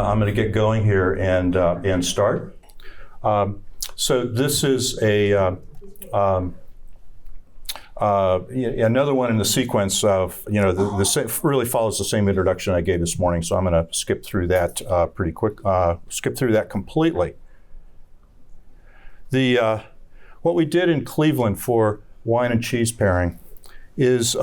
I'm going to get going here and start. So this is another one in the sequence of, really follows the same introduction I gave this morning, so I'm going to skip through that pretty quick, skip through that completely. What we did in Cleveland for wine and cheese pairing is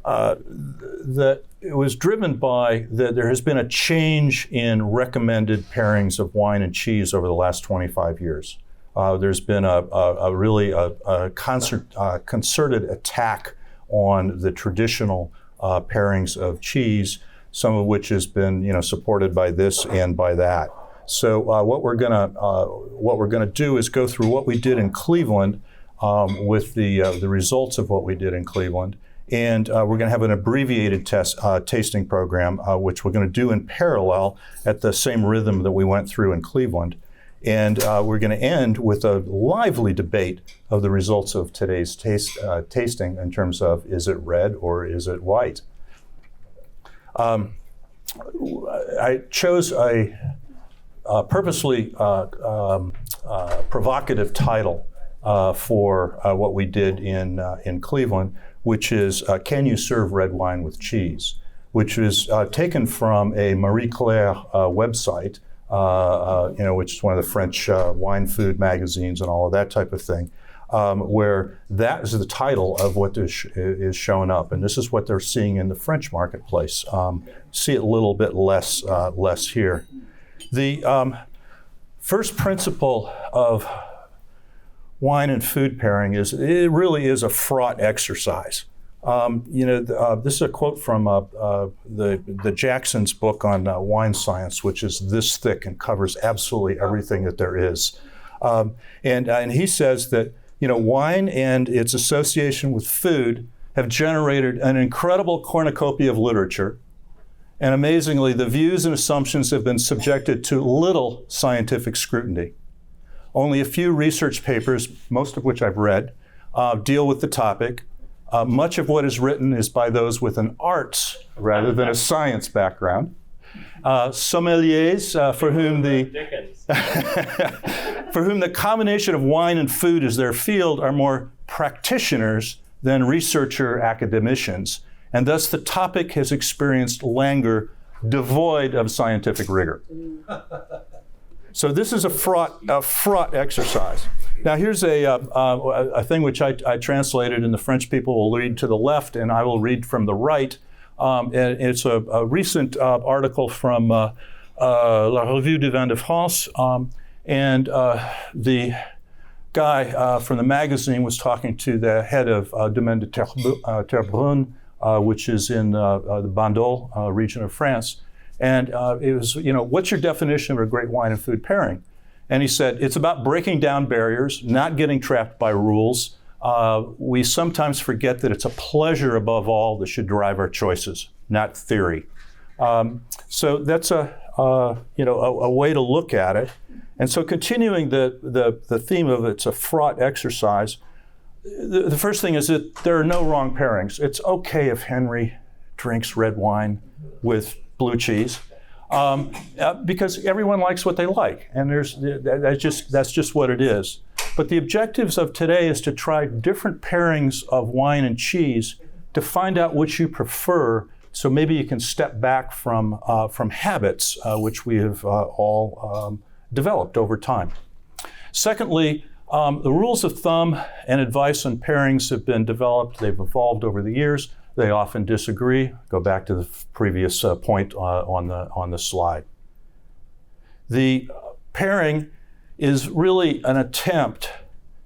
that it was driven by that there has been a change in recommended pairings of wine and cheese over the last 25 years. There's been a concerted attack on the traditional pairings of cheese, some of which has been supported by this and by that. So what we're gonna do is go through what we did in Cleveland with the results of what we did in Cleveland. And we're going to have an abbreviated tasting program, which we're going to do in parallel at the same rhythm that we went through in Cleveland. And we're going to end with a lively debate of the results of today's tasting in terms of, is it red or is it white? I chose a purposely provocative title for what we did in Cleveland, which is Can You Serve Red Wine with Cheese? Which is taken from a Marie Claire website, which is one of the French wine food magazines and all of that type of thing, where that is the title of what is showing up. And this is what they're seeing in the French marketplace. See it a little bit less here. The first principle of wine and food pairing is it really is a fraught exercise. This is a quote from the Jackson's book on wine science, which is this thick and covers absolutely everything that there is. And he says that wine and its association with food have generated an incredible cornucopia of literature. And amazingly, the views and assumptions have been subjected to little scientific scrutiny. Only a few research papers, most of which I've read, deal with the topic. Much of what is written is by those with an arts rather than a science background. Sommeliers, for whom the combination of wine and food is their field, are more practitioners than researcher academicians, and thus the topic has experienced languor devoid of scientific rigor. So this is a fraught exercise. Now here's a thing which I translated, and the French people will read to the left, and I will read from the right. And it's a recent article from La Revue du Vin de France, and the guy from the magazine was talking to the head of Domaine de Terrebonne, which is in the Bandol region of France. And it was, what's your definition of a great wine and food pairing? And he said, it's about breaking down barriers, not getting trapped by rules. We sometimes forget that it's a pleasure above all that should drive our choices, not theory. So that's a way to look at it. And so continuing the theme of it's a fraught exercise, the first thing is that there are no wrong pairings. It's okay if Henry drinks red wine with blue cheese, because everyone likes what they like, and that's just what it is. But the objectives of today is to try different pairings of wine and cheese to find out which you prefer, so maybe you can step back from habits which we have all developed over time. Secondly, the rules of thumb and advice on pairings have been developed. They've evolved over the years. They often disagree. Go back to the previous point on the slide. The pairing is really an attempt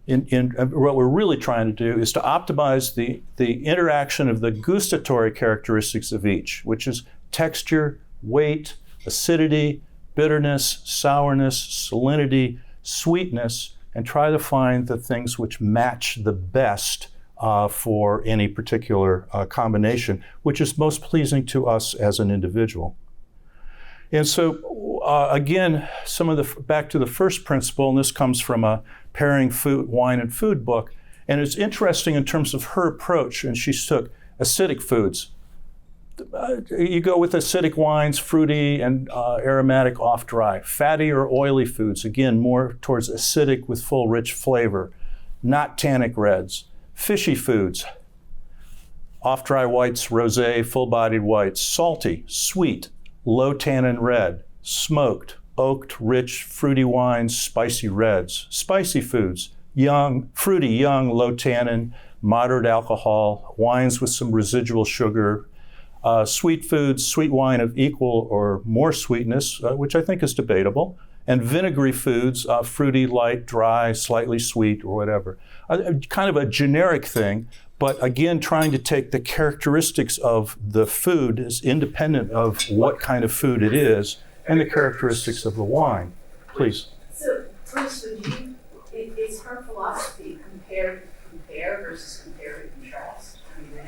in what we're really trying to do is to optimize the interaction of the gustatory characteristics of each, which is texture, weight, acidity, bitterness, sourness, salinity, sweetness, and try to find the things which match the best for any particular combination, which is most pleasing to us as an individual. And so, again, back to the first principle, and this comes from a Pairing Wine and Food book, and it's interesting in terms of her approach, and she took acidic foods, You go with acidic wines, fruity and aromatic off-dry. Fatty or oily foods, again, more towards acidic with full, rich flavor. Not tannic reds. Fishy foods, off-dry whites, rosé, full-bodied whites. Salty, sweet, low tannin red. Smoked, oaked, rich, fruity wines, spicy reds. Spicy foods, fruity, young, low tannin, moderate alcohol, wines with some residual sugar. Sweet foods, sweet wine of equal or more sweetness, which I think is debatable. And vinegary foods, fruity, light, dry, slightly sweet, or whatever. Kind of a generic thing, but again, trying to take the characteristics of the food as independent of what kind of food it is, and the characteristics of the wine. Please. So, Bruce, is her philosophy compare versus compare and contrast? I mean,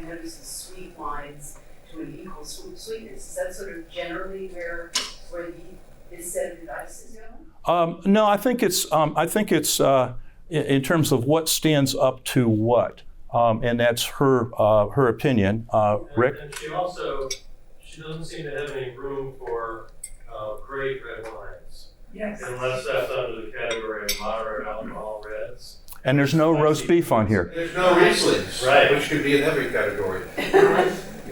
I notice the sweet wines to an equal sweetness. Is that sort of generally where this set of advice is going? No, I think it's in terms of what stands up to what, and that's her opinion. Rick? And she doesn't seem to have any room for great red wines. Yes. Unless that's under the category of moderate alcohol reds. And there's no roast beef on here. There's no Rieslings, Right. which could be in every category.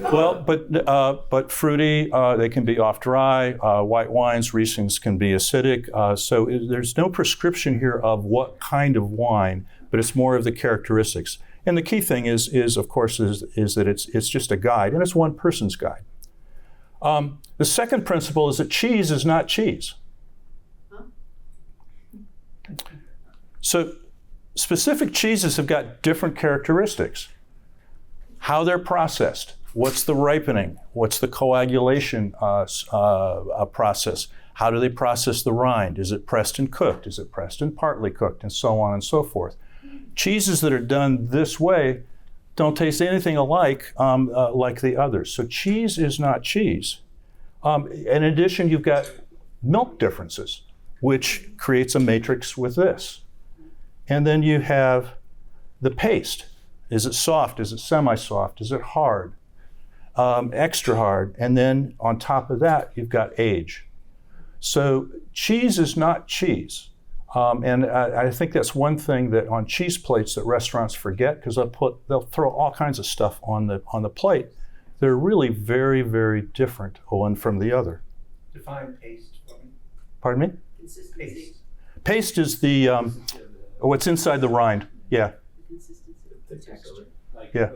Well, but fruity, they can be off-dry. White wines, Rieslings can be acidic. So there's no prescription here of what kind of wine, but it's more of the characteristics. And the key thing is of course, that it's just a guide, and it's one person's guide. The second principle is that cheese is not cheese. So specific cheeses have got different characteristics. How they're processed, what's the ripening, what's the coagulation process, how do they process the rind, is it pressed and cooked, is it pressed and partly cooked, and so on and so forth. Cheeses that are done this way don't taste anything alike like the others. So cheese is not cheese. In addition, you've got milk differences, which creates a matrix with this. And then you have the paste. Is it soft? Is it semi-soft? Is it hard? Extra hard. And then on top of that, you've got age. So cheese is not cheese. And I think that's one thing that on cheese plates that restaurants forget, because they'll throw all kinds of stuff on the plate. They're really very, very different one from the other. Define paste for me. Pardon me? Consistency. Paste is the what's inside the rind. Yeah. The texture. Like Yeah.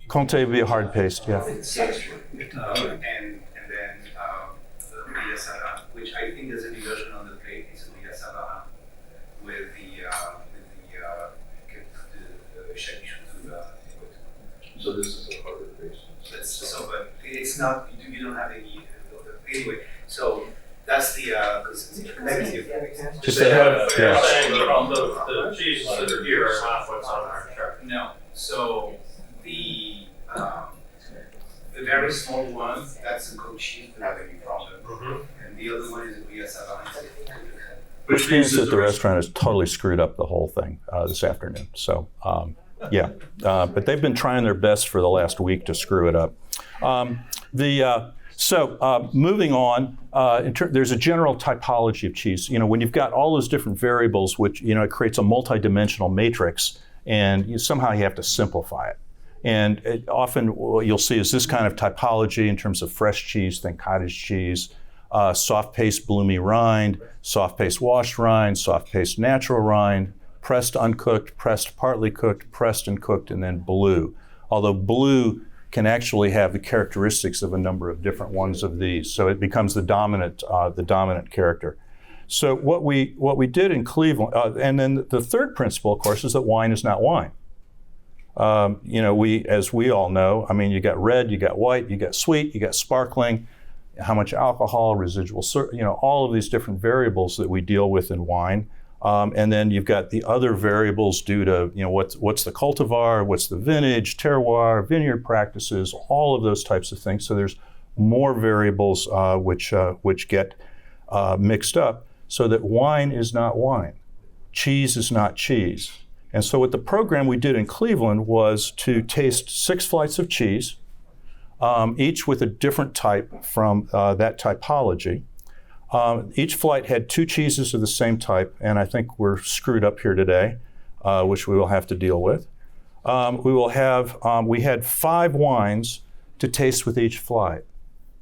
Comté would be a hard paste. Yeah. And then the Villa Sara, which I think there's a new version on the plate, is a Villa Sara with the chabichou. So this is a harder paste. So, but it's not. You don't have any. Anyway, so that's the consistency. Just They have, yeah. they're saying the cheeses that are here are not what's on our chart. No. So the very small one, that's the goat cheese without any problem. Mm-hmm. And the other one is a Villa Sara. Which means that the restaurant has totally screwed up the whole thing this afternoon. So, yeah. But they've been trying their best for the last week to screw it up. Moving on, there's a general typology of cheese. You know, when you've got all those different variables, which, you know, it creates a multidimensional matrix, and somehow you have to simplify it. And often what you'll see is this kind of typology in terms of fresh cheese, think cottage cheese, soft paste bloomy rind, soft paste washed rind, soft paste natural rind, pressed uncooked, pressed partly cooked, pressed and cooked, and then blue. Although blue can actually have the characteristics of a number of different ones of these, so it becomes the dominant character. So what we did in Cleveland, and then the third principle, of course, is that wine is not wine. You know, as we all know, I mean, you got red, you got white, you got sweet, you got sparkling, how much alcohol, residual, you know, all of these different variables that we deal with in wine. And then you've got the other variables due to, you know, what's the cultivar, what's the vintage, terroir, vineyard practices, all of those types of things. So there's more variables which get mixed up, so that wine is not wine, cheese is not cheese. And so what the program we did in Cleveland was to taste 6 flights of cheese, each with a different type from that typology. Each flight had 2 cheeses of the same type, and I think we're screwed up here today, which we will have to deal with. We had 5 wines to taste with each flight,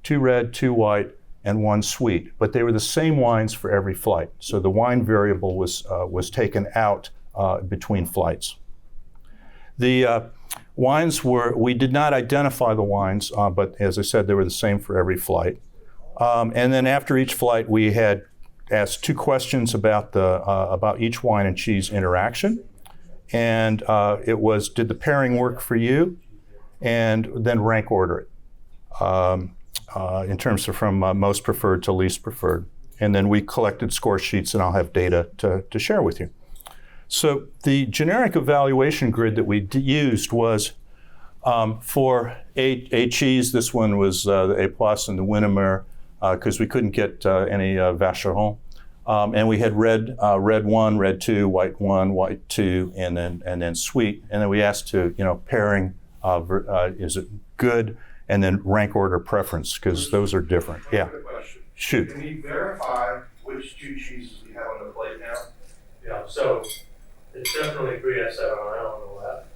2 red, 2 white, and 1 sweet. But they were the same wines for every flight, so the wine variable was taken out between flights. The wines we did not identify the wines, but as I said, they were the same for every flight. And then after each flight, we had asked 2 questions about each wine and cheese interaction. And it was, did the pairing work for you? And then rank order it in terms of from most preferred to least preferred. And then we collected score sheets, and I'll have data to share with you. So the generic evaluation grid that we used was for a cheese. This one was the A Plus and the Winnemere, because we couldn't get any Vacheron. And we had red 1, red 2, white 1, white 2, and then sweet. And then we asked to, pairing, is it good? And then rank order preference, because those are different. Yeah. Quick question. Shoot. Can we verify which 2 cheeses we have on the plate now? Yeah, so it's definitely Brie 7 on the left,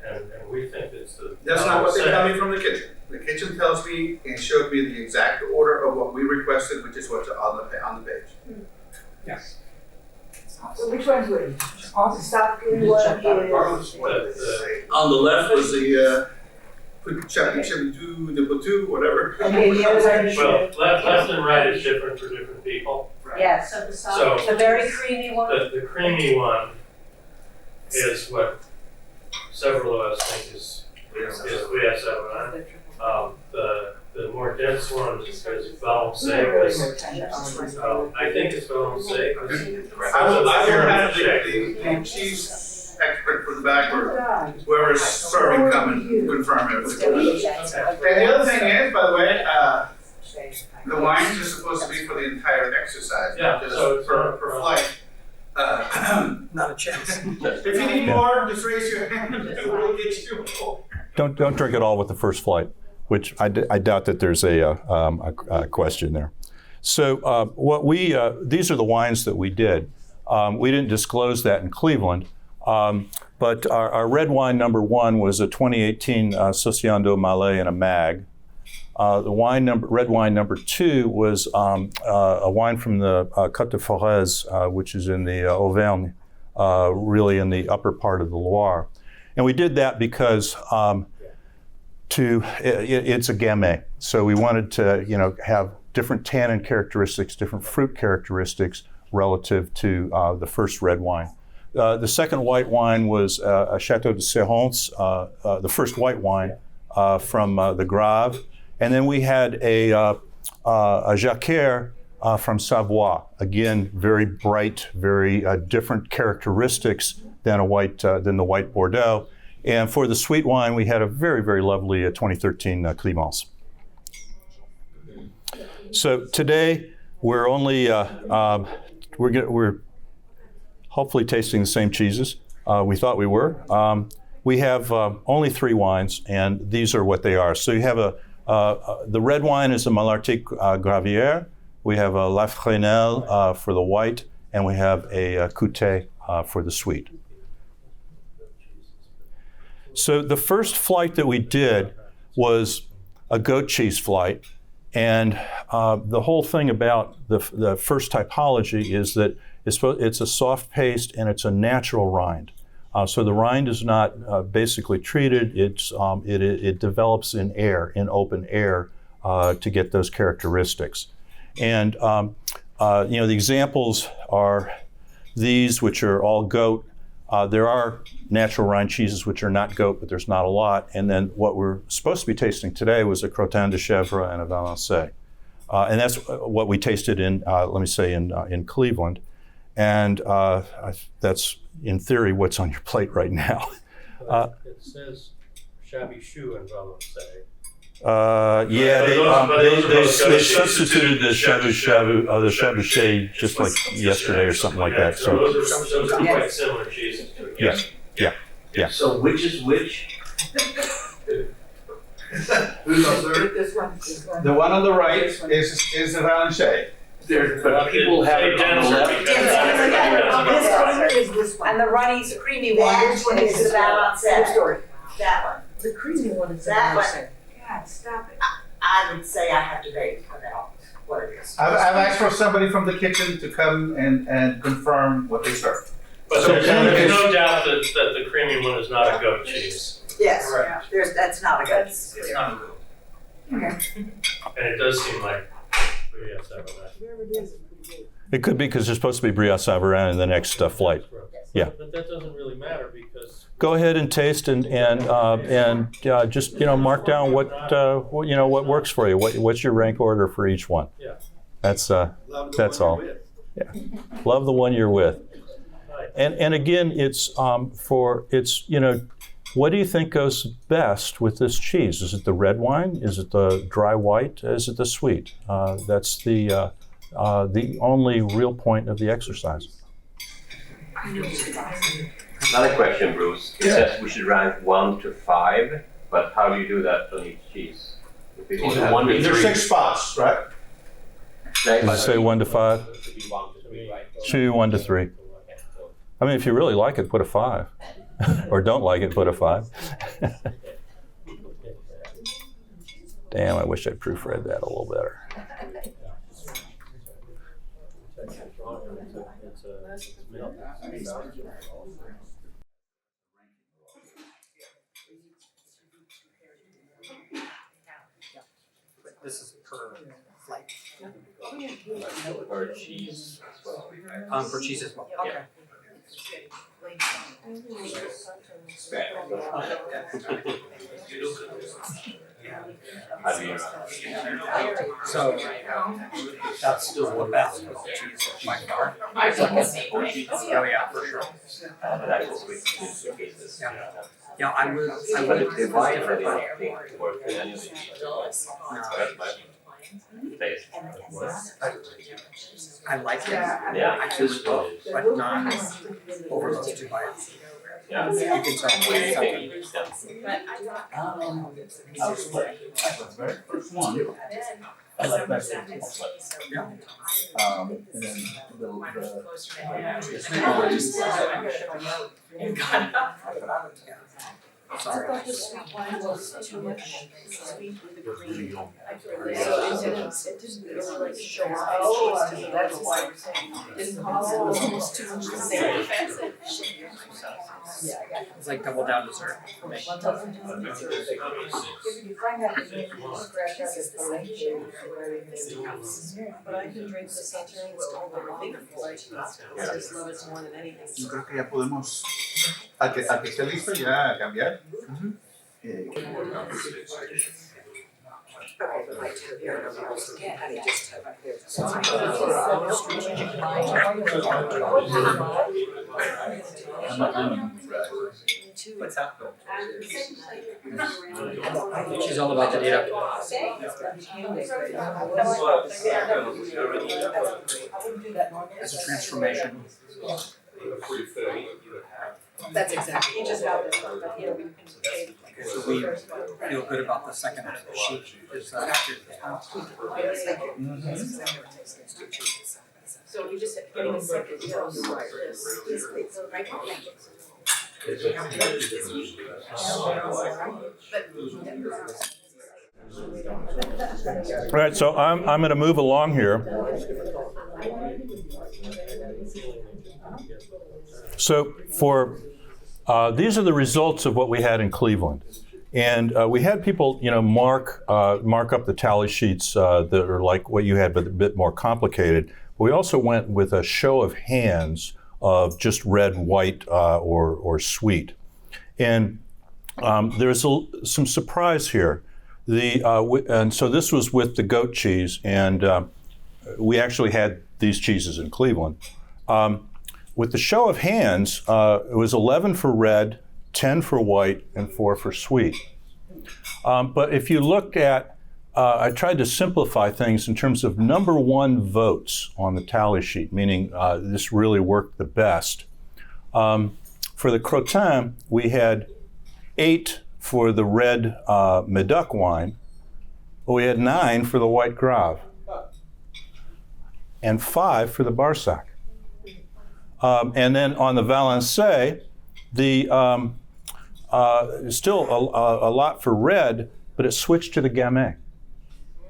and we think it's the. That's not what they tell me from the kitchen. The kitchen tells me and showed me the exact order of what we requested, which is what's on the page. Yes. So which one's which? On the south green one is. On the left was the Chevy 2, the Batu, whatever. Okay, the other one is. Well, left and right is different for different people. Yes, So the So- soft. the very creamy one. The creamy one is what several of us think is Brie 7. The more dense one is Valençay. I think it's Valençay. I will have the cheese expert from the back, or whoever's serving, come and confirm everything. And the other thing is, by the way, the wines are supposed to be for the entire exercise, Yeah, not just so it's for flight. Not a chance. If you need more, just raise your hand, we'll get you more. Don't drink it all with the first flight, which I doubt that there's a question there. So these are the wines that we did. We didn't disclose that in Cleveland, but our red wine number 1 was a 2018 Sociando Malais in a mag. The red wine number 2 was a wine from the Côte de Forez, which is in the Auvergne, really in the upper part of the Loire. And we did that because it's a gamay. So we wanted to, have different tannin characteristics, different fruit characteristics relative to the first red wine. The second white wine was a Chateau de Serrance, the first white wine from the Grave. And then we had a Jacquère from Savoie. Again, very bright, very different characteristics than the white Bordeaux. And for the sweet wine, we had a very, very lovely 2013 Clémence. So today we're only we're hopefully tasting the same cheeses. We thought we were. We have only 3 wines, and these are what they are. So you have the red wine is a Malartic Gravière. We have a La Fresnel for the white, and we have a Coutet for the sweet. So the first flight that we did was a goat cheese flight, and the whole thing about the first typology is that it's a soft paste and it's a natural rind. So the rind is not basically treated. It develops in air, in open air, to get those characteristics. And the examples are these, which are all goat. There are natural rind cheeses which are not goat, but there's not a lot. And then what we're supposed to be tasting today was a Crottin de Chèvre and a Valençay. And that's what we tasted in Cleveland. And that's, in theory, what's on your plate right now. It says Shabby Choux and Valençay. They substituted the Shabu just like yesterday or something like that. So Those are quite similar cheeses to it. yes, yeah. So which is which? Who's on third? This one. The one on the right is the Valenche. But people have it on the left. This one is this one. And the runny creamy one That one is the balance set. story. That one. The creamy one is the That one. balance. God, stop it. I would say I have debate about what it is. I've asked for somebody from the kitchen to come and confirm what they serve. But So there's it's- no doubt that the creamy one is not a goat cheese. Yes, Correct. that's not a good. It's not good. And it does seem like we have to have that. Whoever it is pretty good. It could be because there's supposed to be brioche Savarin in the next flight. Yeah. But that doesn't really matter because Go ahead and taste and just mark down what works for you. What's your rank order for each one? Yeah. That's all. Yeah. Love the one you're with. And again, what do you think goes best with this cheese? Is it the red wine? Is it the dry white? Is it the sweet? That's the only real point of the exercise. Another question, Bruce. It says we should rank 1 to 5, but how do you do that on each cheese? If we only have 1 to 3. There's 6 spots, right? Say, Does it say 1 to 5? It should be 1 to 3, right? 2, 1 to 3. I mean, if you really like it, put a 5. Or don't like it, put a 5. Damn, I wish I'd proofread that a little better. This is per flight. Or cheese as well. For cheese as well. Okay. How do you So that's still the best cheese by far. Oh yeah, for sure. that is with cases? Yeah, I would But if they buy it, I don't think it works in any of the cheese. That's my taste. I like it. Yeah. I choose both, but not over those 2 bites. Yeah. You can tell What do you me think? something. Very first one. I like that. Yeah. And then Sorry. I thought the sweet wine was too much sweet with the cream. It didn't really like show off the cheese to me, that's why you're saying. Didn't cause almost too much the same. It's like double down dessert for me. If you find that, you can scratch out the fillet. But I can drink the Sauterne all day long. I just love it more than anything. Yo creo que ya podemos, al que esté listo ya cambiar. What's that? She's all about the data. It's a transformation. That's exactly, you just got this one, but here we can take. So we feel good about the second sheet. Is after. So you just getting a second dose of this, right? All right, so I'm going to move along here. So these are the results of what we had in Cleveland. And we had people, mark up the tally sheets that are like what you had, but a bit more complicated. But we also went with a show of hands of just red, white, or sweet. And there's some surprise here. And so this was with the goat cheese, and we actually had these cheeses in Cleveland. With the show of hands, it was 11 for red, 10 for white, and 4 for sweet. But if you look at, I tried to simplify things in terms of number 1 votes on the tally sheet, meaning this really worked the best. For the crottin, we had 8 for the red Medoc wine, but we had 9 for the white Grave, and 5 for the Barsac. And then on the Valençay, still a lot for red, but it switched to the Gamay.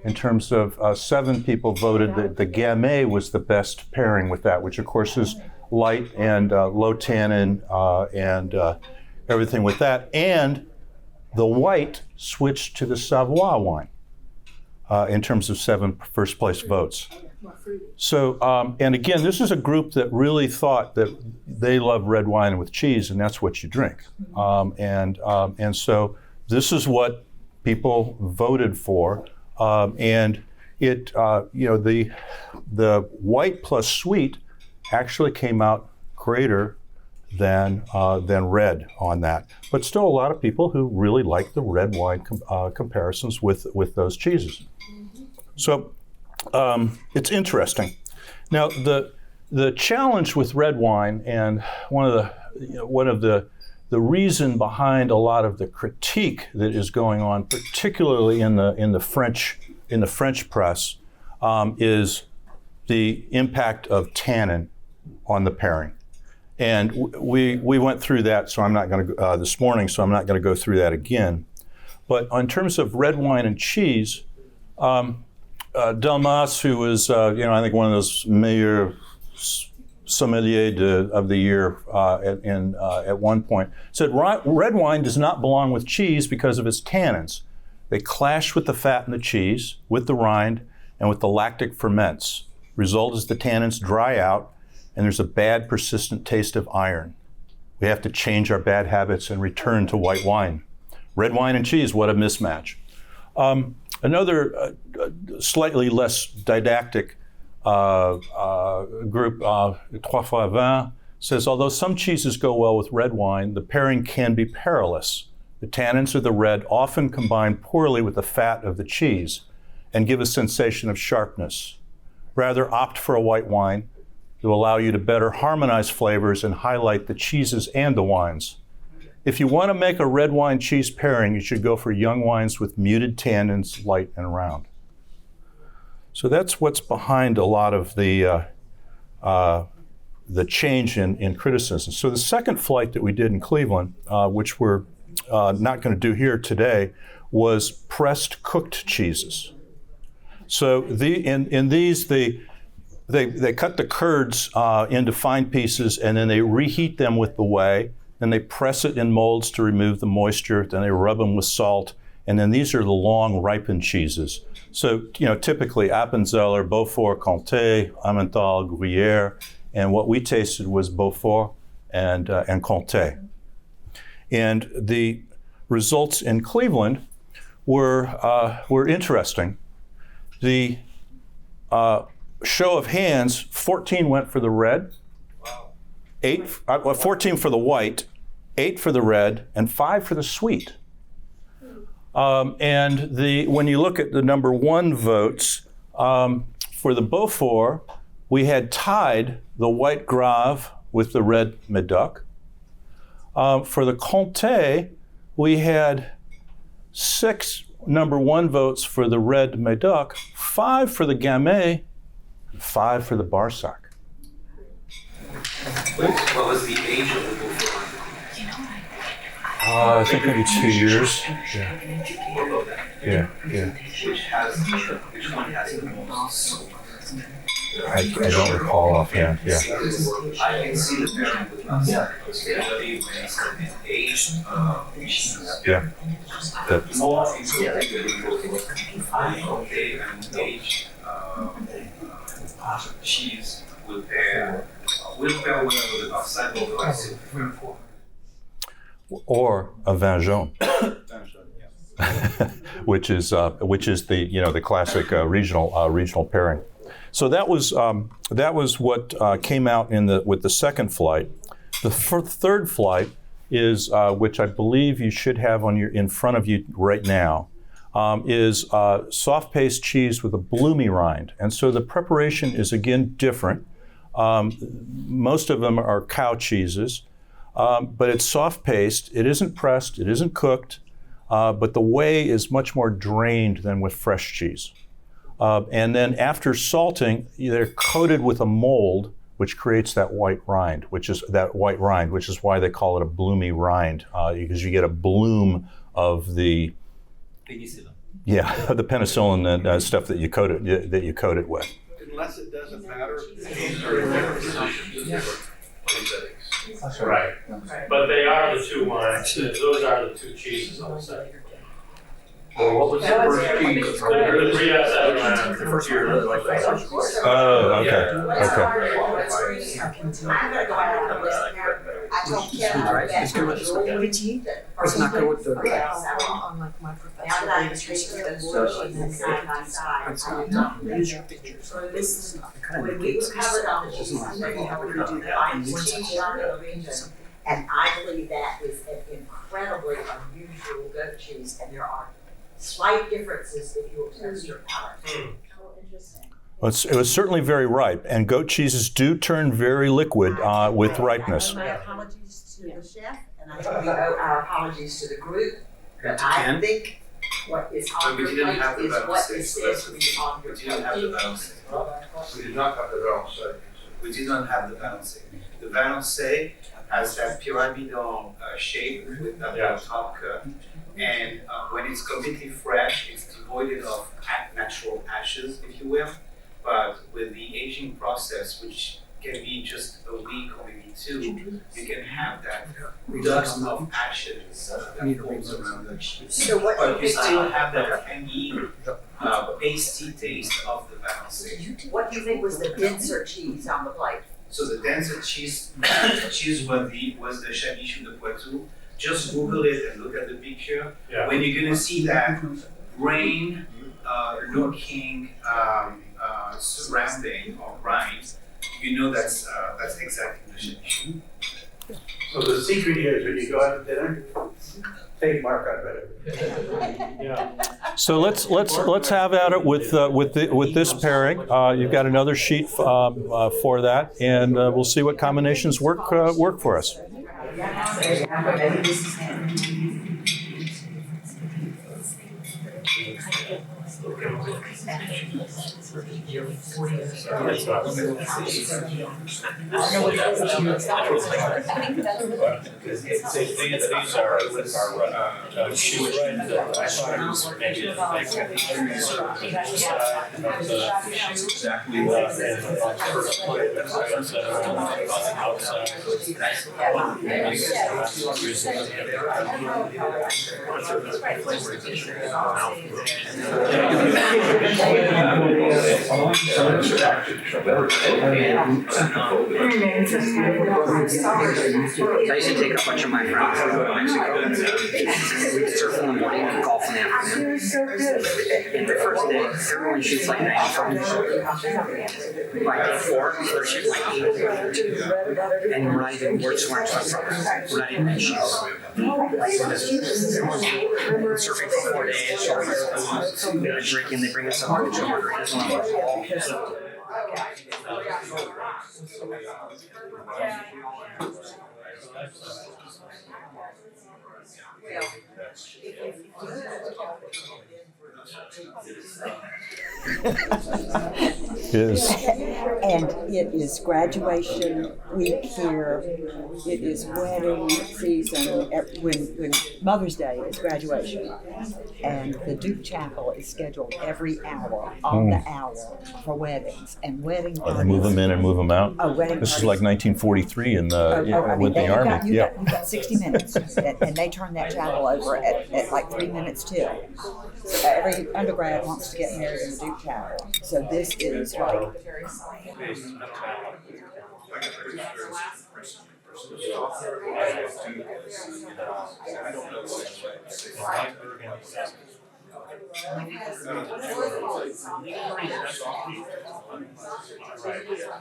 In terms of 7 people voted that the Gamay was the best pairing with that, which of course is light and low tannin and everything with that. And the white switched to the Savoie wine in terms of 7 first place votes. So, and again, this is a group that really thought that they love red wine with cheese, and that's what you drink. And so this is what people voted for. And it, the white plus sweet actually came out greater than red on that. But still a lot of people who really like the red wine comparisons with those cheeses. So it's interesting. Now the challenge with red wine, and one of the reason behind a lot of the critique that is going on, particularly in the French press, is the impact of tannin on the pairing. And we went through that, so I'm not going to this morning, so I'm not going to go through that again. But in terms of red wine and cheese, Delmas, who was I think one of those meilleurs sommelier of the year at one point, said red wine does not belong with cheese because of its tannins. They clash with the fat in the cheese, with the rind, and with the lactic ferments. Result is the tannins dry out, and there's a bad, persistent taste of iron. We have to change our bad habits and return to white wine. Red wine and cheese, what a mismatch. Another slightly less didactic group, Trois Fois Vin, says, although some cheeses go well with red wine, the pairing can be perilous. The tannins of the red often combine poorly with the fat of the cheese and give a sensation of sharpness. Rather, opt for a white wine to allow you to better harmonize flavors and highlight the cheeses and the wines. If you want to make a red wine cheese pairing, you should go for young wines with muted tannins, light and round. So that's what's behind a lot of the change in criticism. So the second flight that we did in Cleveland, which we're not going to do here today, was pressed cooked cheeses. So in these, they cut the curds into fine pieces, and then they reheat them with the whey. Then they press it in molds to remove the moisture. Then they rub them with salt. And then these are the long ripened cheeses. So, typically Appenzeller, Beaufort, Comté, Emmental, Gruyère, and what we tasted was Beaufort and Comté. And the results in Cleveland were interesting. The show of hands, 14 went for the red, 14 for the white, 8 for the red, and 5 for the sweet. And when you look at the number 1 votes, for the Beaufort, we had tied the white Grave with the red Medoc. For the Comté, we had 6 number 1 votes for the red Medoc, 5 for the Gamay, and 5 for the Barsac. What was the age of the Beaufort? I think maybe 2 years. Yeah. Which one has the most? I don't recall offhand. Yeah. I can see the pairing with us. Especially when it's an age Yeah. That, more okay and age cheese will pair well with the outside of the classic. or a vin jaune, which is the the classic regional pairing. So that was what came out with the second flight. The third flight is which I believe you should have in front of you right now. Is soft paste cheese with a bloomy rind, and so the preparation is again different. Most of them are cow cheeses, but it's soft paste. It isn't pressed. It isn't cooked. but the whey is much more drained than with fresh cheese. And then after salting, they're coated with a mold, which creates that white rind, which is why they call it a bloomy rind, because you get a bloom of the the penicillin and stuff that you coat it with. Unless it doesn't matter. Right. But they are the two wines, those are the two cheeses on the site. Well, what was the first cheese? The Brioche Saint-Laurent. The first year, really like that. Oh, okay. I'm gonna go out on the list now. I don't care how Right, bad it's good with you the do spaghetti. it. Let's not go with the. Now that I'm taking them side by side, It's I not don't done. Use your pictures. This is, Kind when of we covered on the cheese, I know you have to do that, I teach on the region. And I believe that is an incredibly unusual goat cheese, and there are slight differences if you will test your palate. Well, it was certainly very ripe, and goat cheeses do turn very liquid with ripeness. My apologies to the chef, and I we owe our apologies to the group, but I Ken? think what is on But your we didn't plate have the is balance what stage, is so said that's to what be on your We didn't have the plate. balancing. We did not have the balancing. We did not have the balancing. The balancing has that pyramidal shape with that top cut. And when it's completely fresh, it's devoid of natural ashes, if you will. But with the aging process, which can be just a week or maybe two, you can have that reduction of ashes that forms around the cheese. So what But do you you still think, have that tangy, pasty taste of the balancing. what do you think was the denser cheese on the plate? So the denser cheese was the Chabichou de Poitou. Just Google it and look at the picture. Yeah. When you're gonna see that grain looking surrounding or rind, you know that's exactly the Chabichou. So the secret here is when you go out to dinner, take Mark out of it. Yeah. So let's have at it with this pairing. You've got another sheet for that, and we'll see what combinations work for us. These are shoes that I find maybe exactly first plate outside. I used to take a bunch of my friends to Mexico. We'd surf in the morning and golf in the afternoon. And the first day, everyone shoots like 95. By day 4, they're shooting like 8. And we're not even wearing stuff. We're not even in shoes. Surfing for 4 days, drinking, they bring us a margarita. Is And it is graduation week here. It is wedding season. When Mother's Day is graduation. And the Duke Chapel is scheduled every hour, on the hour, for weddings. And wedding parties. move them in and move them out. Oh, wedding This is parties. like 1943 in the with the Army. You got 60 minutes, and they turn that chapel over at like 3 minutes till. So every undergrad wants to get married in the Duke Chapel. So this is like.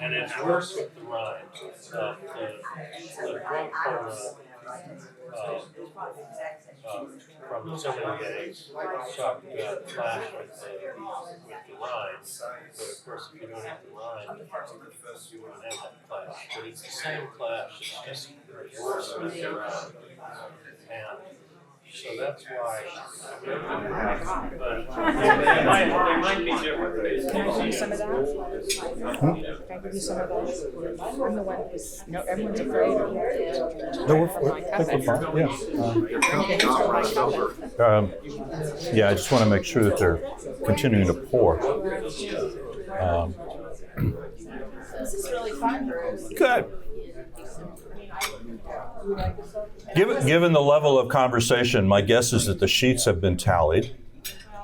And it works with the rind. The growth from the sommeliers clash with the rind. But of course, if you don't have the rind, you won't have that clash. But it's the same clash, it's just worse with the rind. And So that's why. But they might be different based Can I give you on. some of that? Can I give you some of that? I'm the one who's, no, everyone's afraid of Yeah, I just want to make sure that they're continuing to pour. This is really fun, Bruce. Good. Given the level of conversation, my guess is that the sheets have been tallied.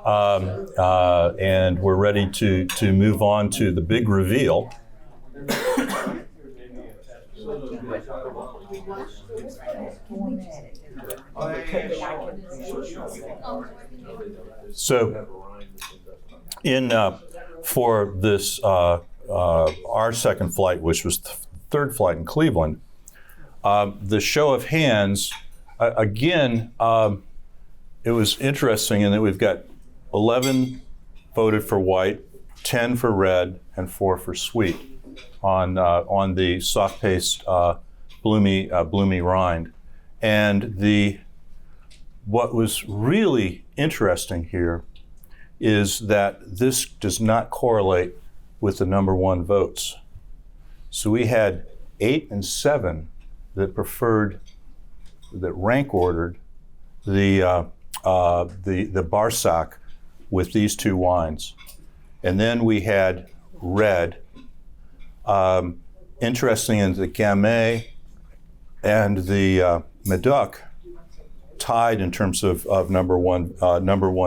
And we're ready to move on to the big reveal. So, for this our second flight, which was the third flight in Cleveland, the show of hands again. It was interesting in that we've got 11 voted for white, 10 for red, and 4 for sweet on the soft-paced bloomy rind. And what was really interesting here is that this does not correlate with the number one votes. So we had 8 and 7 that rank ordered the Barsac with these two wines. And then we had red. Interesting in the Gamay and the Medoc tied in terms of number one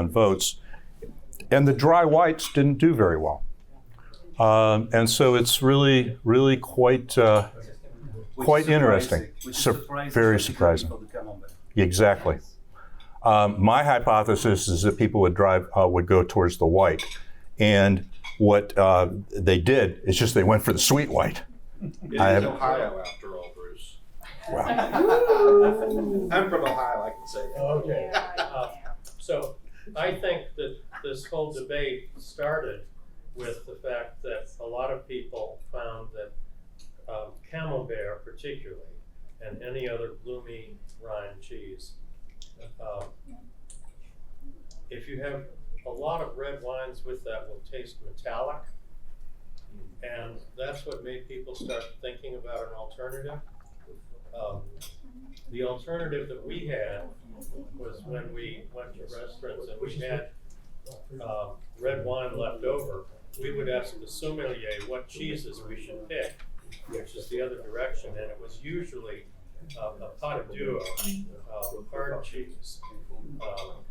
votes. And the dry whites didn't do very well. And so it's really quite interesting. Very surprising. Exactly. My hypothesis is that people would go towards the white, and what they did is just they went for the sweet white. It is Ohio after all, Bruce. Wow. I'm from Ohio, I can say that. Okay. So I think that this whole debate started with the fact that a lot of people found that Camembert particularly, and any other bloomy rind cheese, if you have a lot of red wines with that, will taste metallic. And that's what made people start thinking about an alternative. The alternative that we had was when we went to restaurants and we had red wine left over, we would ask the sommelier what cheeses we should pick, which is the other direction, and it was usually a pot of duo, hard cheese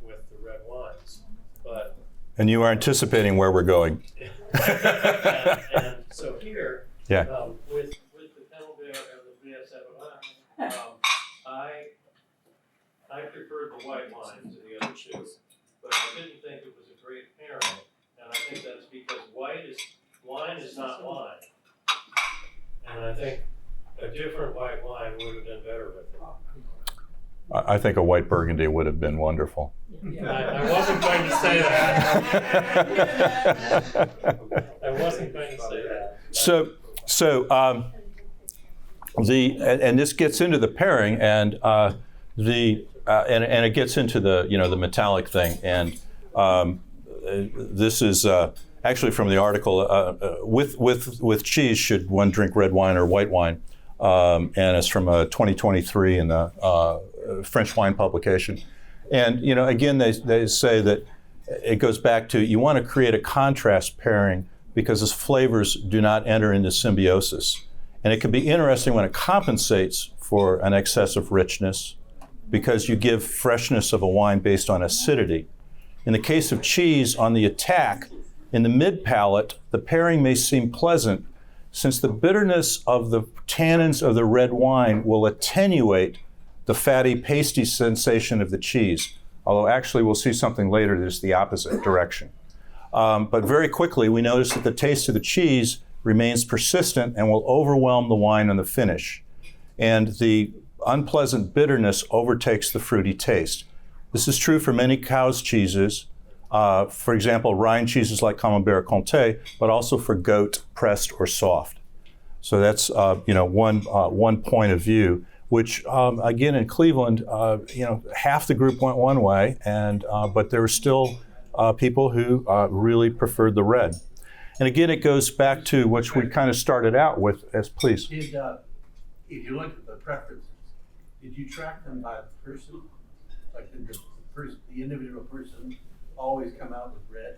with the red wines. And you are anticipating where we're going. and so here, yeah. With the Camembert and the VS7, I preferred the white wine to the other two, but I didn't think it was a great pairing, and I think that's because wine is not wine, and I think a different white wine would have been better with it. I think a white Burgundy would have been wonderful. I wasn't going to say that. I wasn't going to say that. And this gets into the pairing, and it gets into the metallic thing, and this is actually from the article. With cheese, should one drink red wine or white wine? And it's from 2023 in the French wine publication. And again, they say that it goes back to you want to create a contrast pairing because its flavors do not enter into symbiosis. And it can be interesting when it compensates for an excessive richness because you give freshness of a wine based on acidity. In the case of cheese, on the attack, in the mid-palate, the pairing may seem pleasant since the bitterness of the tannins of the red wine will attenuate the fatty, pasty sensation of the cheese. Although actually we'll see something later that's the opposite direction. But very quickly we notice that the taste of the cheese remains persistent and will overwhelm the wine on the finish. And the unpleasant bitterness overtakes the fruity taste. This is true for many cow's cheeses. For example, rind cheeses like Camembert Comté, but also for goat, pressed, or soft. So that's one point of view. which again in Cleveland, half the group went one way, and but there were still people who really preferred the red. And again, it goes back to what we kind of started out with. As please. If you look at the preferences, did you track them by person? Like the individual person always come out with red?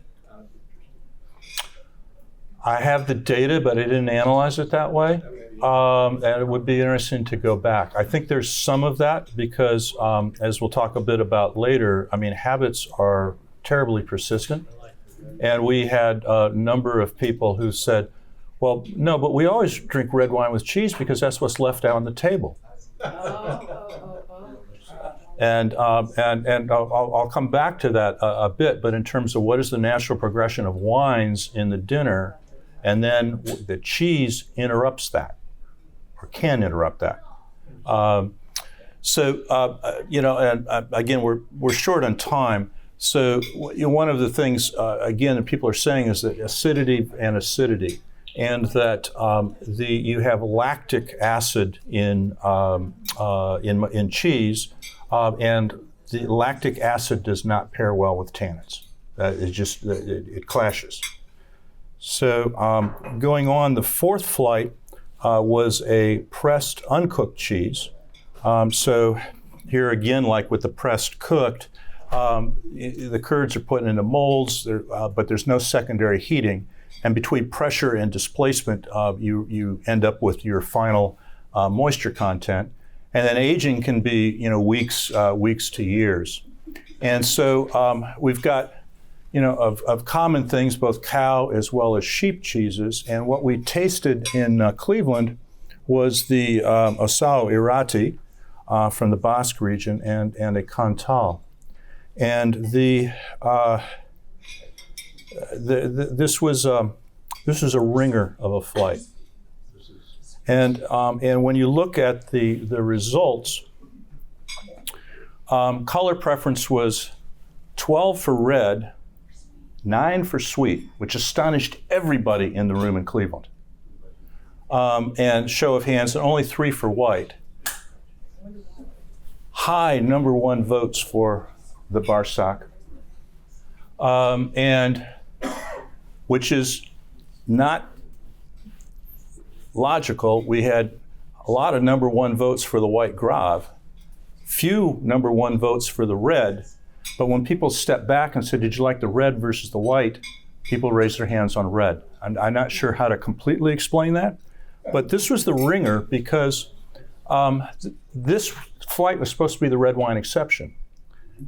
I have the data, but I didn't analyze it that way. And it would be interesting to go back. I think there's some of that because, as we'll talk a bit about later, I mean, habits are terribly persistent. And we had a number of people who said, well, no, but we always drink red wine with cheese because that's what's left out on the table. And I'll come back to that a bit, but in terms of what is the natural progression of wines in the dinner, and then the cheese interrupts that, or can interrupt that. And again, we're short on time. So one of the things, again, that people are saying is that acidity and acidity, and that you have lactic acid in cheese, and the lactic acid does not pair well with tannins. It clashes. So going on, the fourth flight was a pressed uncooked cheese. So here again, like with the pressed cooked, the curds are put into molds, but there's no secondary heating. And between pressure and displacement, you end up with your final moisture content. And then aging can be, weeks to years. And so we've got, of common things, both cow as well as sheep cheeses. And what we tasted in Cleveland was the Ossau Iraty from the Basque region and a Cantal. And this was a ringer of a flight. And when you look at the results, color preference was 12 for red, 9 for sweet, which astonished everybody in the room in Cleveland. And show of hands, and only 3 for white. High number 1 votes for the Barsac, and which is not logical. We had a lot of number 1 votes for the white Grave, few number 1 votes for the red, but when people stepped back and said, did you like the red versus the white, people raised their hands on red. I'm not sure how to completely explain that, but this was the ringer because this flight was supposed to be the red wine exception,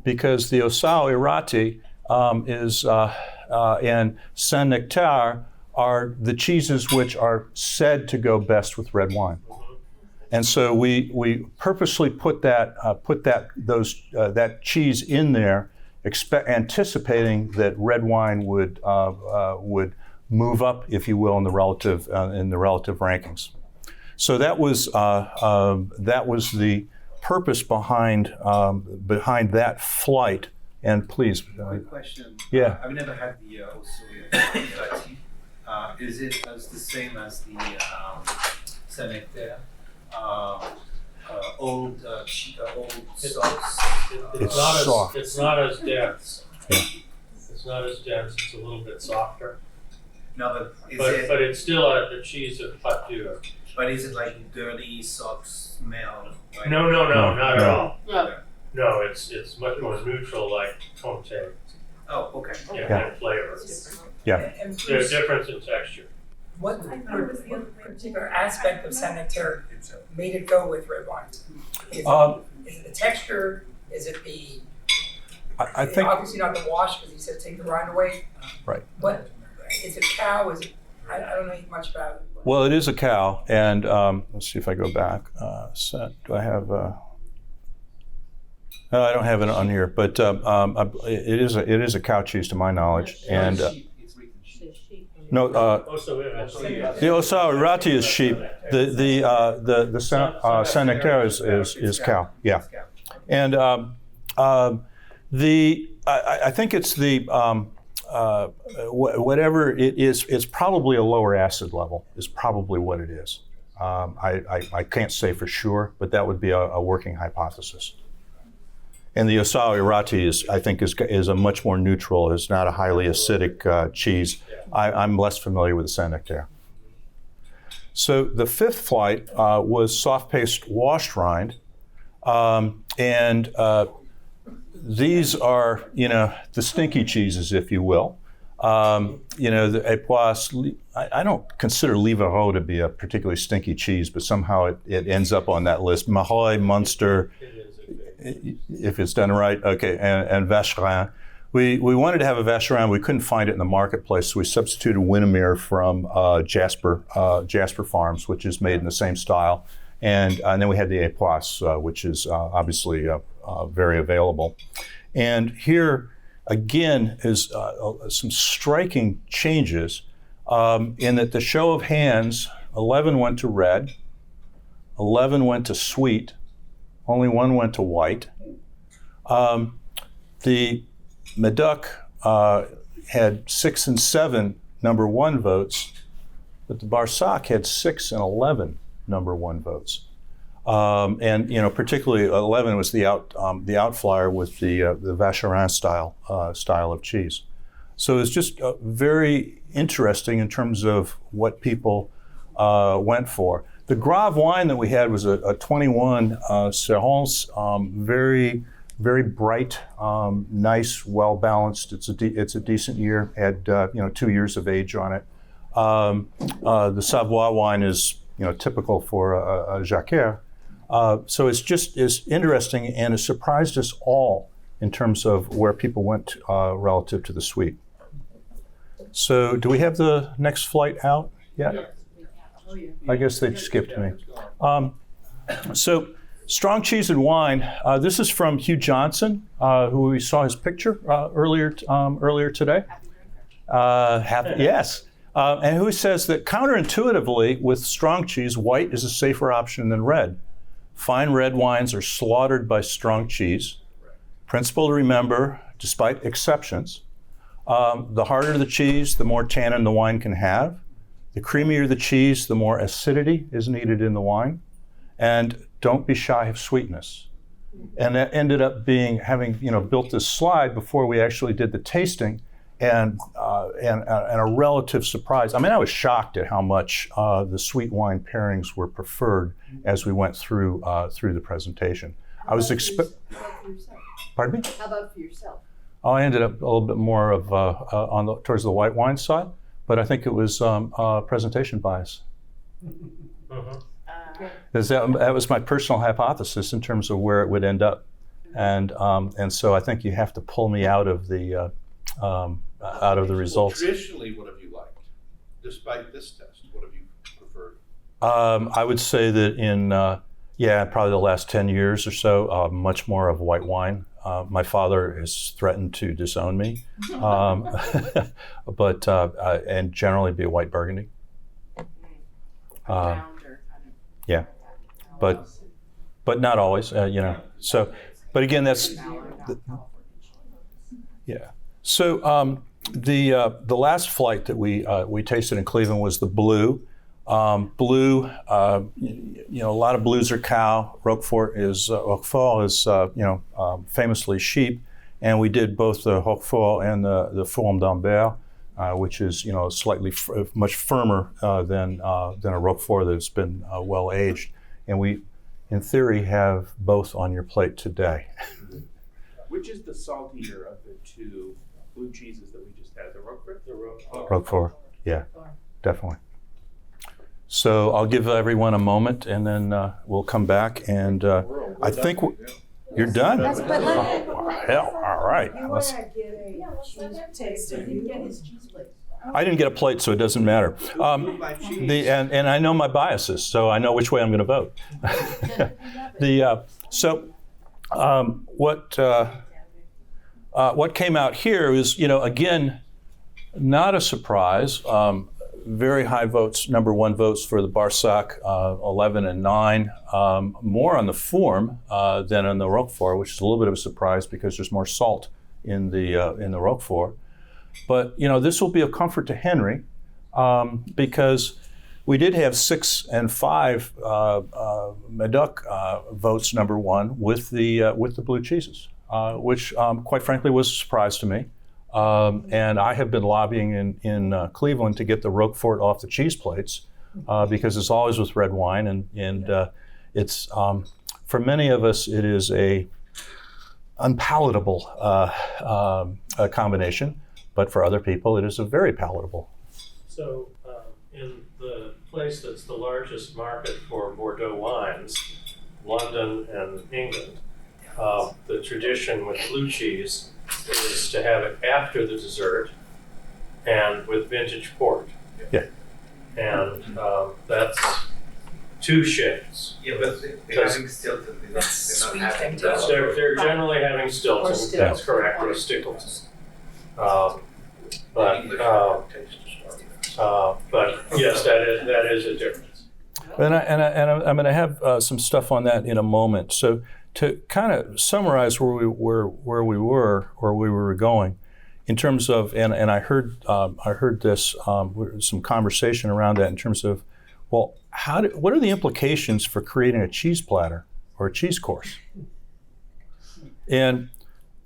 because the Ossau Iraty and Saint-Nectaire are the cheeses which are said to go best with red wine. And so we purposely put that cheese in there, anticipating that red wine would move up, if you will, in the relative rankings. So that was the purpose behind that flight. And please. Quick question. Yeah. I've never had the Ossau Iraty. Is it the same as the Saint-Nectaire? Old sauce. It's soft. It's not as dense. Yeah. It's not as dense. It's a little bit softer. No, But it's still a cheese of pâture. But is it like dirty, soft smell? Like No, not at all. No. No, it's much more neutral, like Comté. Oh, okay. And flavor. Yeah. And There's a difference in texture. what particular aspect of Saint-Nectaire made it go with red wine? Is it the texture? Is it the? I think obviously not the wash, because he said take the rind away. Right. What is it? Cow? Is it? I don't know much about it. Well, it is a cow, and let's see if I go back. Do I have? No, I don't have it on here, but it is a cow cheese to my knowledge, and no, the Ossau Iraty is sheep. The Saint-Nectaire is cow. Yeah, and I think it's the whatever it is. It's probably a lower acid level. Is probably what it is. I can't say for sure, but that would be a working hypothesis. And the Osawa Irati is a much more neutral, is not a highly acidic cheese. I'm less familiar with the Saint-Nectaire. So the fifth flight was soft-paced washed rind. These are, the stinky cheeses, if you will. The Epoisses, I don't consider Livarot to be a particularly stinky cheese, but somehow it ends up on that list. Maroilles, Munster, if it's done right, okay, and Vacherin. We wanted to have a Vacherin. We couldn't find it in the marketplace, so we substituted Winnemere from Jasper Farms, which is made in the same style. And then we had the Epoisses, which is obviously very available. And here, again, is some striking changes in that the show of hands, 11 went to red, 11 went to sweet, only 1 went to white. The Medoc had 6 and 7 number 1 votes, but the Barsac had 6 and 11 number 1 votes. Particularly 11 was the outflyer with the Vacherin style of cheese. So it's just very interesting in terms of what people went for. The Grave wine that we had was a 21 Serrance, very, very bright, nice, well balanced. It's a decent year. Had 2 years of age on it. The Savoie wine is typical for a Jacquère. So it's interesting, and it surprised us all in terms of where people went relative to the sweet. So do we have the next flight out yet? I guess they skipped me. So strong cheese and wine. This is from Hugh Johnson, who we saw his picture earlier today. Yes. And who says that counterintuitively, with strong cheese, white is a safer option than red. Fine red wines are slaughtered by strong cheese. Principle to remember, despite exceptions, the harder the cheese, the more tannin the wine can have. The creamier the cheese, the more acidity is needed in the wine. And don't be shy of sweetness. And that ended up having built this slide before we actually did the tasting, and a relative surprise. I mean, I was shocked at how much the sweet wine pairings were preferred as we went through the presentation. I was Pardon me? How about for yourself? Oh, I ended up a little bit more of towards the white wine side, but I think it was presentation bias. That was my personal hypothesis in terms of where it would end up, and so I think you have to pull me out of the results. Traditionally, what have you liked? Despite this test, what have you preferred? I would say that in probably the last 10 years or so, much more of white wine. My father has threatened to disown me, but and generally be a white Burgundy. Yeah, but not always. So, but again, that's yeah. So the last flight that we tasted in Cleveland was the blue. Blue, a lot of blues are cow. Roquefort is famously sheep, and we did both the Roquefort and the Fourme d'Ambert, which is slightly much firmer than a Roquefort that's been well aged, and we, in theory, have both on your plate today. Which is the saltier of the two blue cheeses that we just had? The Roquefort? The Roquefort. Roquefort, yeah, definitely. So I'll give everyone a moment, and then we'll come back, and I think you're done. Hell, all right. I didn't get a plate, so it doesn't matter. And I know my biases, so I know which way I'm going to vote. What came out here is, again, not a surprise. Very high votes, number 1 votes for the Barsac, 11 and 9. More on the Fourme than on the Roquefort, which is a little bit of a surprise because there's more salt in the Roquefort. But this will be a comfort to Henry because We did have 6 and 5 Medoc votes number 1 with the blue cheeses, which quite frankly was a surprise to me. And I have been lobbying in Cleveland to get the Roquefort off the cheese plates because it's always with red wine, and it's for many of us it is a unpalatable combination, but for other people it is a very palatable. So in the place that's the largest market for Bordeaux wines, London and England, the tradition with blue cheese is to have it after the dessert and with vintage port. Yeah. And that's 2 shifts. Yeah, but they're having Stilton. They're not having. They're generally having Stilton, that's correct, or Stickleton. But yes, that is a difference. And I'm going to have some stuff on that in a moment. So to kind of summarize where we were going, in terms of, and I heard this some conversation around that in terms of, well, what are the implications for creating a cheese platter or a cheese course? And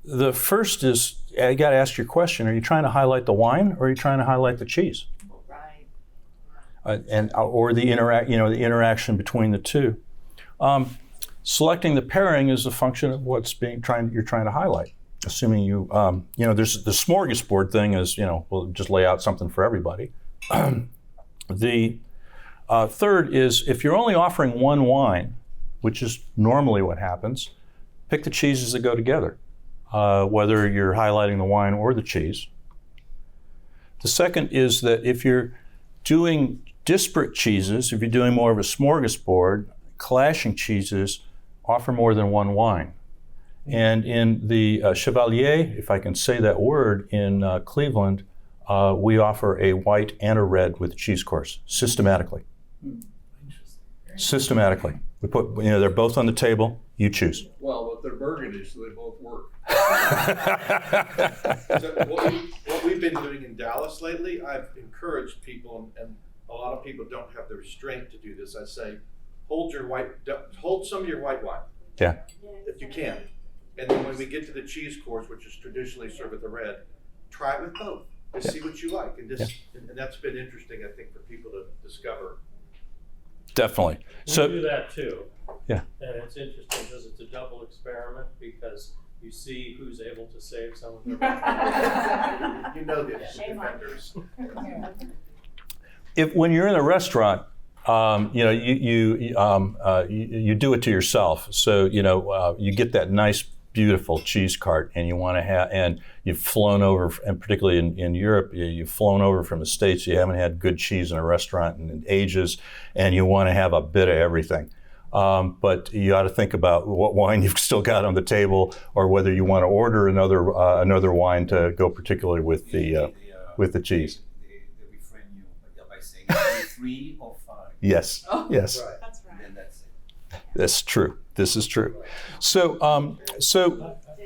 the first is, you got to ask your question: are you trying to highlight the wine, or are you trying to highlight the cheese? Or the interaction between the two. Selecting the pairing is a function of what's you're trying to highlight. Assuming there's the smorgasbord thing is, we'll just lay out something for everybody. The third is, if you're only offering one wine, which is normally what happens, pick the cheeses that go together, whether you're highlighting the wine or the cheese. The second is that if you're doing disparate cheeses, if you're doing more of a smorgasbord, clashing cheeses, offer more than one wine. And in the Chevalier, if I can say that word, in Cleveland, we offer a white and a red with cheese course, systematically. Systematically. We put, they're both on the table, you choose. Well, but they're burgundy, so they both work. What we've been doing in Dallas lately, I've encouraged people, and a lot of people don't have the restraint to do this. I say, hold some of your white wine. Yeah. If you can. And then when we get to the cheese course, which is traditionally served with the red, try it with both. Just see what you like. And that's been interesting, I think, for people to discover. Definitely. We do that too. Yeah. And it's interesting because it's a double experiment, because you see who's able to save some of their You know the defenders. When you're in a restaurant, you do it to yourself. So you get that nice, beautiful cheese cart, and you want to have, and you've flown over, and particularly in Europe, you've flown over from the States. You haven't had good cheese in a restaurant in ages, and you want to have a bit of everything. But you ought to think about what wine you've still got on the table, or whether you want to order another wine to go particularly with the cheese. They refrain you by saying 3 or 5. Yes. Oh, yes. Right. That's right. And then that's it. That's true. This is true. So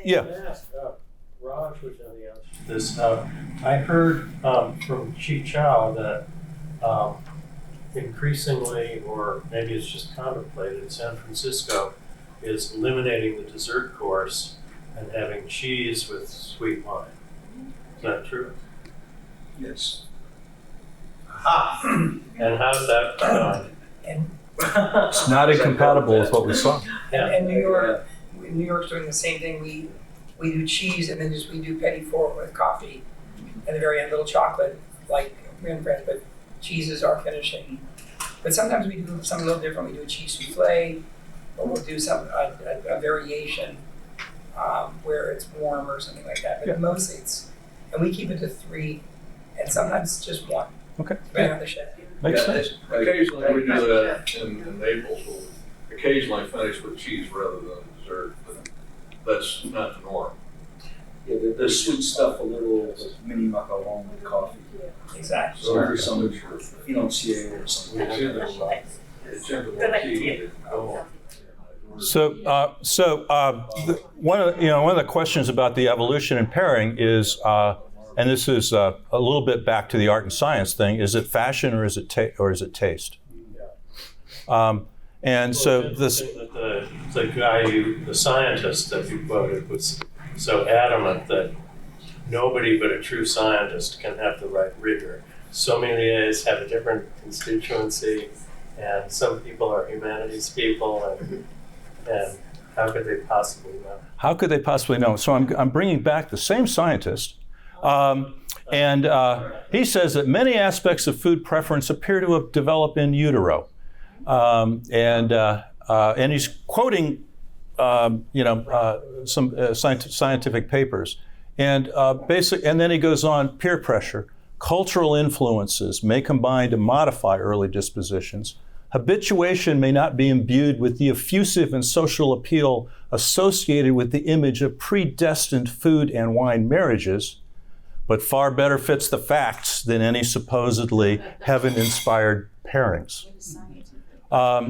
yeah. I asked Raj, which on the answer to this. I heard from Chi Chow that increasingly, or maybe it's just contemplated, San Francisco is eliminating the dessert course and having cheese with sweet wine. Is that true? Yes. And how's that going? It's not incompatible with what we saw. And New York's doing the same thing. We do cheese, and then we do petit four with coffee, and the very end little chocolate, like French, but cheese is our finishing. But sometimes we do something a little different. We do a cheese souffle, or we'll do a variation where it's warm or something like that. But mostly and we keep it to 3, and sometimes just 1. Okay. Depending on the chef. Makes sense. Occasionally we do that in Naples. We'll occasionally finish with cheese rather than dessert, but that's not the norm. Yeah, the sweet stuff a little mini macaron with coffee. Exactly. So there's some financier or something. One of the questions about the evolution and pairing is, and this is a little bit back to the art and science thing. Is it fashion or is it taste? And so this. The guy, the scientist that you quoted, was so adamant that nobody but a true scientist can have the right rigor. Sommeliers have a different constituency, and some people are humanities people, and how could they possibly know? How could they possibly know? So I'm bringing back the same scientist, and he says that many aspects of food preference appear to have developed in utero, and he's quoting, some scientific papers, and and then he goes on peer pressure. Cultural influences may combine to modify early dispositions. Habituation may not be imbued with the effusive and social appeal associated with the image of predestined food and wine marriages, but far better fits the facts than any supposedly heaven-inspired pairings.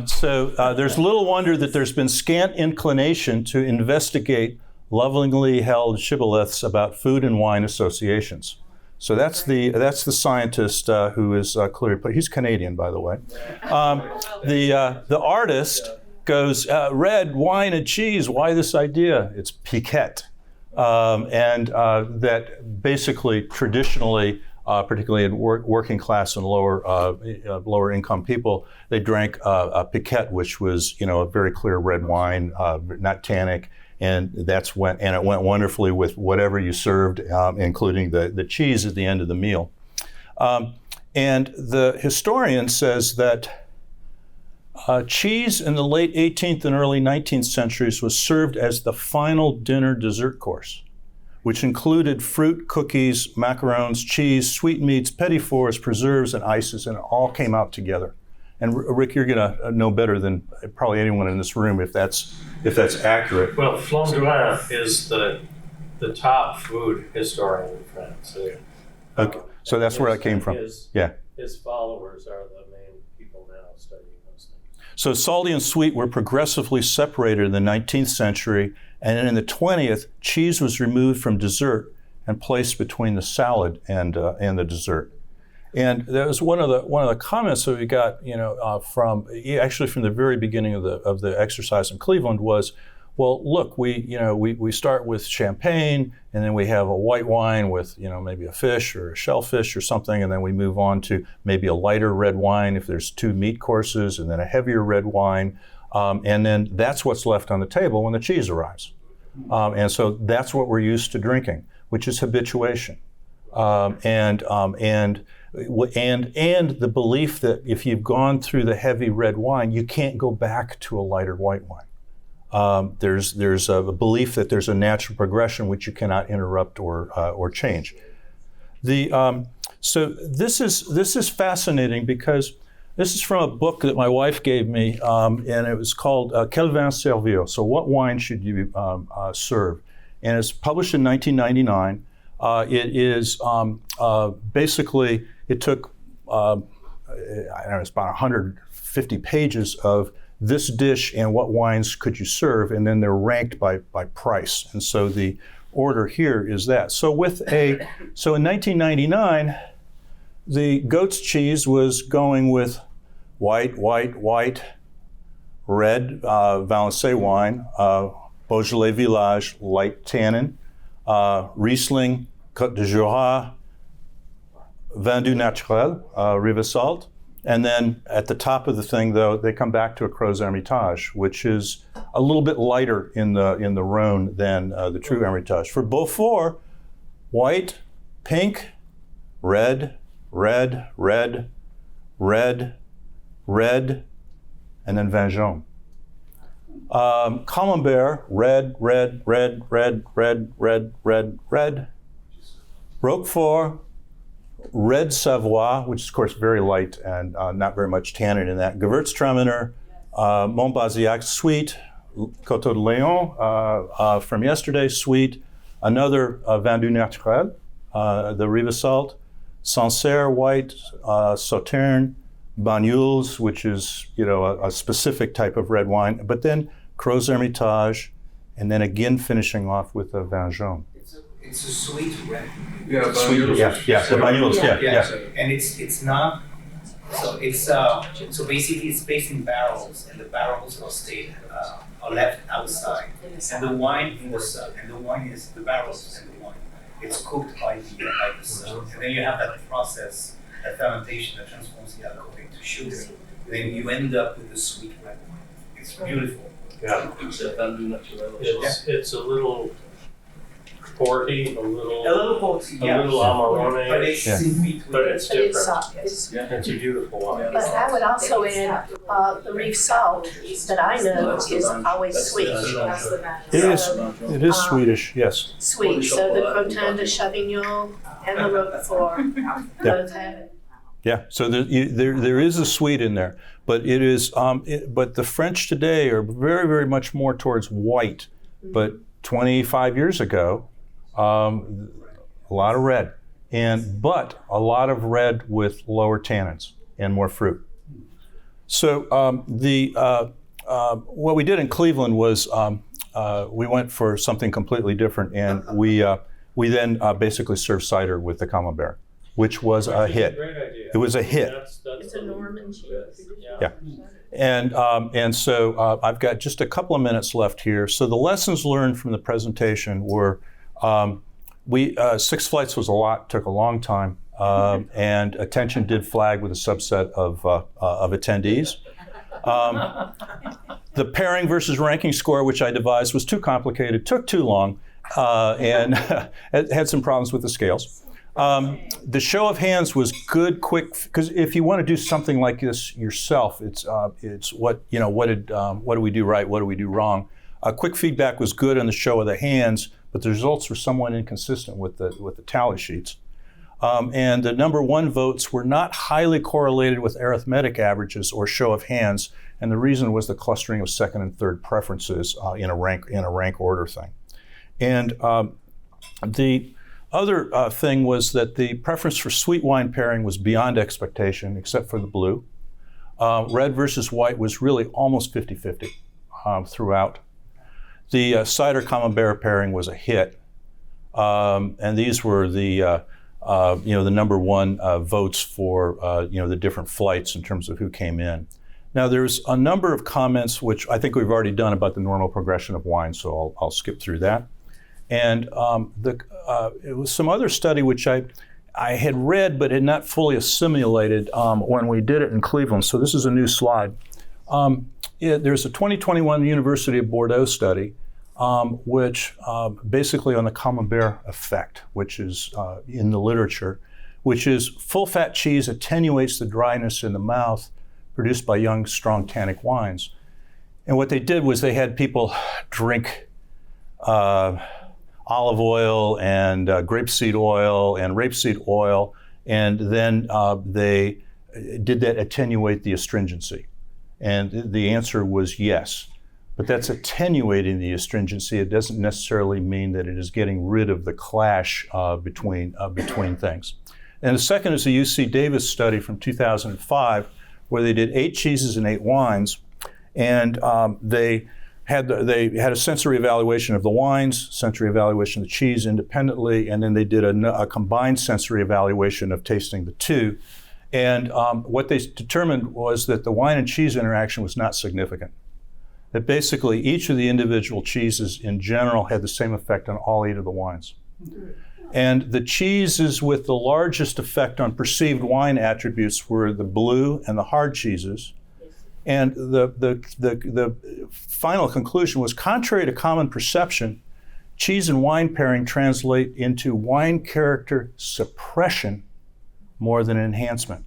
So there's little wonder that there's been scant inclination to investigate lovingly held shibboleths about food and wine associations. So that's the scientist who is clearly, he's Canadian, by the way. The artist goes, red, wine, and cheese, why this idea? It's piquette. And that basically, traditionally, particularly in working class and lower income people, they drank a piquette, which was, a very clear red wine, not tannic. And it went wonderfully with whatever you served, including the cheese at the end of the meal. And the historian says that cheese in the late 18th and early 19th centuries was served as the final dinner dessert course, which included fruit, cookies, macarons, cheese, sweetmeats, petit fours, preserves, and ices, and it all came out together. And Rick, you're going to know better than probably anyone in this room if that's accurate. Well, Flandrin is the top food historian in France. Okay, so that's where that came from. His followers are the main people now studying those things. So salty and sweet were progressively separated in the 19th century, and in the 20th, cheese was removed from dessert and placed between the salad and the dessert. And that was one of the comments that we got, from the very beginning of the exercise in Cleveland was, well, look, we start with champagne, and then we have a white wine with, maybe a fish or a shellfish or something, and then we move on to maybe a lighter red wine if there's 2 meat courses, and then a heavier red wine, and then that's what's left on the table when the cheese arrives. And so that's what we're used to drinking, which is habituation, and the belief that if you've gone through the heavy red wine, you can't go back to a lighter white wine. There's a belief that there's a natural progression which you cannot interrupt or change. So this is fascinating because this is from a book that my wife gave me, and it was called Quel vin servir? So what wine should you serve? And it's published in 1999. It is basically, it took, it's about 150 pages of this dish and what wines could you serve, and then they're ranked by price. And so the order here is that. So in 1999, the goat's cheese was going with white, red Valençay wine, Beaujolais Village, light tannin, Riesling, Côte de Jura, Vin doux naturel, Rivesaltes, and then at the top of the thing, though, they come back to a Gros Hermitage, which is a little bit lighter in the Rhône than the true Hermitage. For Beaufort, white, pink, red, and then Vin jaune. Camembert, red. Roquefort, red Savoie, which is of course very light and not very much tannin in that. Gewürztraminer, Montbazillac, sweet. Coteau de Leon from yesterday, sweet. Another Vin doux naturel, the Rivesaltes. Sancerre, white. Sauterne, Banyuls, which is a specific type of red wine. But then Gros Hermitage, and then again finishing off with a Vin jaune. It's a sweet red. Yeah, Sweet, yeah, the Banyuls, yeah. And it's not, so basically it's based in barrels, and the barrels are left outside. And the wine in the sun, and the wine is the barrels and the wine. It's cooked by the sun. And then you have that process, that fermentation that transforms the alcohol into sugar. And then you end up with a sweet red wine. It's beautiful. Yeah. It's a little porty, a little porty, a little Amarone, but it's in between. but it's different. It's It's a beautiful wine. But I would also add, the reef salt that I know is always sweet. It is Swedish, yes. Sweet, so the Crotone de Chavignon and the Roquefort both have it. Yeah, so there is a sweet in there, but it is. But the French today are very, very much more towards white. But 25 years ago, a lot of red, but a lot of red with lower tannins and more fruit. So what we did in Cleveland was we went for something completely different, and we then basically served cider with the Camembert, which was a hit. Great idea. It was a hit. It's a Norman cheese. Yeah. And so I've got just a couple of minutes left here. So the lessons learned from the presentation were, Six Flights was a lot, took a long time, and attention did flag with a subset of attendees. The pairing versus ranking score, which I devised, was too complicated, took too long, and had some problems with the scales. The show of hands was good, quick, because if you want to do something like this yourself, it's what do we do right, what do we do wrong. Quick feedback was good on the show of the hands, but the results were somewhat inconsistent with the tally sheets. And the number one votes were not highly correlated with arithmetic averages or show of hands, and the reason was the clustering of second and third preferences in a rank order thing. And the other thing was that the preference for sweet wine pairing was beyond expectation, except for the blue. Red versus white was really almost 50-50 throughout. The cider Camembert pairing was a hit, and these were the number one votes for the different flights in terms of who came in. Now there's a number of comments which I think we've already done about the normal progression of wine, so I'll skip through that. And it was some other study which I had read but had not fully assimilated when we did it in Cleveland. So this is a new slide. There's a 2021 University of Bordeaux study which basically on the Camembert effect, which is in the literature, which is full-fat cheese attenuates the dryness in the mouth produced by young, strong tannic wines. And what they did was they had people drink olive oil and grapeseed oil and rapeseed oil, and then they did that attenuate the astringency? And the answer was yes. But that's attenuating the astringency. It doesn't necessarily mean that it is getting rid of the clash between things. And the second is the UC Davis study from 2005, where they did 8 cheeses and 8 wines, and they had a sensory evaluation of the wines, sensory evaluation of the cheese independently, and then they did a combined sensory evaluation of tasting the two. And what they determined was that the wine and cheese interaction was not significant. That basically each of the individual cheeses in general had the same effect on all 8 of the wines. And the cheeses with the largest effect on perceived wine attributes were the blue and the hard cheeses. And the final conclusion was, contrary to common perception, cheese and wine pairing translate into wine character suppression more than enhancement.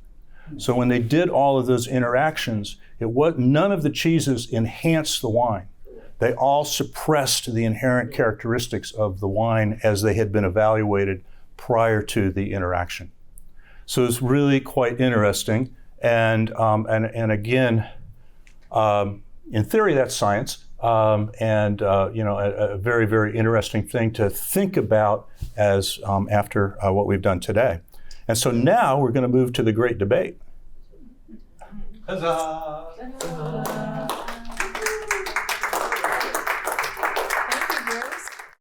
So when they did all of those interactions, none of the cheeses enhanced the wine. They all suppressed the inherent characteristics of the wine as they had been evaluated prior to the interaction. So it's really quite interesting. And again, in theory, that's science, a very, very interesting thing to think about as after what we've done today. And so now we're going to move to the great debate. Huzzah!